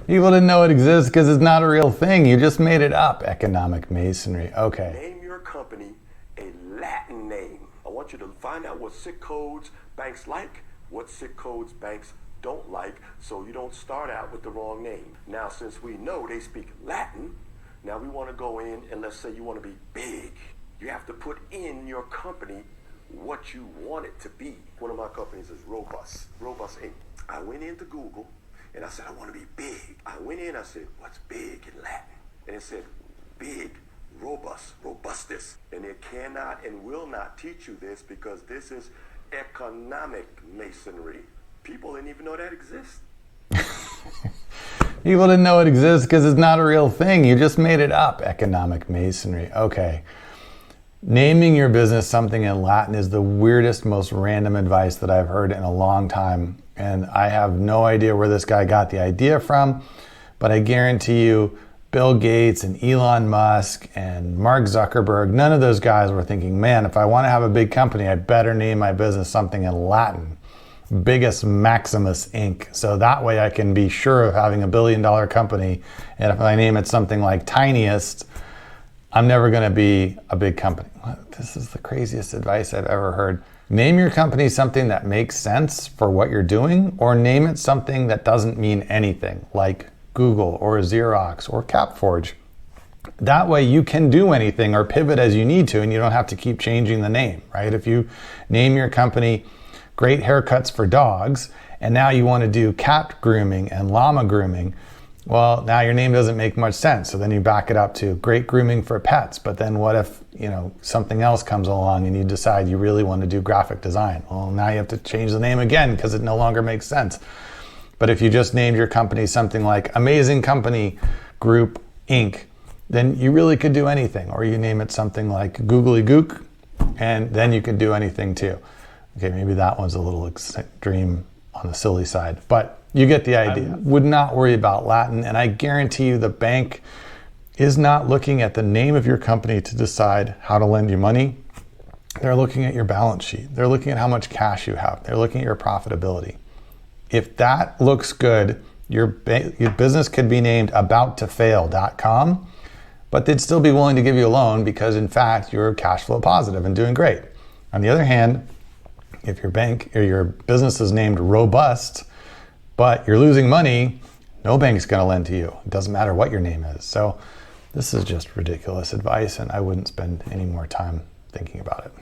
People didn't know it exists because it's not a real thing. You just made it up. Economic masonry. Okay. Name your company a Latin name. I want you to find out what SIC codes banks like, what SIC codes banks don't like, so you don't start out with the wrong name. Now, since we know they speak Latin, now we want to go in and let's say you want to be big. You have to put in your company what you want it to be. One of my companies is Robust Inc. I went into Google and I said, I want to be big. I went in, I said, what's big in Latin? And it said, big, robust, robustus. And it cannot and will not teach you this because this is economic masonry. People didn't even know that exists. People didn't know it exists because it's not a real thing. You just made it up. Economic masonry. Okay. Naming your business something in Latin is the weirdest, most random advice that I've heard in a long time. And I have no idea where this guy got the idea from, but I guarantee you Bill Gates and Elon Musk and Mark Zuckerberg, none of those guys were thinking, man, if I want to have a big company, I better name my business something in Latin. Biggest Maximus Inc. So that way I can be sure of having $1 billion company. And if I name it something like Tiniest, I'm never going to be a big company. This is the craziest advice I've ever heard. Name your company something that makes sense for what you're doing, or name it something that doesn't mean anything, like Google or Xerox or CapForge. That way you can do anything or pivot as you need to, and you don't have to keep changing the name, right? If you name your company Great Haircuts for Dogs, and now you want to do cat grooming and llama grooming, well, now your name doesn't make much sense. So then you back it up to Great Grooming for Pets. But then what if, something else comes along and you decide you really want to do graphic design? Well, now you have to change the name again because it no longer makes sense. But if you just named your company something like Amazing Company Group Inc., then you really could do anything. Or you name it something like Googly Gook, and then you could do anything too. Okay, maybe that one's a little extreme on the silly side, but you get the idea. Would not worry about Latin, and I guarantee you the bank is not looking at the name of your company to decide how to lend you money. They're looking at your balance sheet. They're looking at how much cash you have. They're looking at your profitability. If that looks good, your business could be named abouttofail.com, but they'd still be willing to give you a loan because, in fact, you're cash flow positive and doing great. On the other hand, if your bank or your business is named Robust, but you're losing money, no bank's going to lend to you. It doesn't matter what your name is. So this is just ridiculous advice, and I wouldn't spend any more time thinking about it.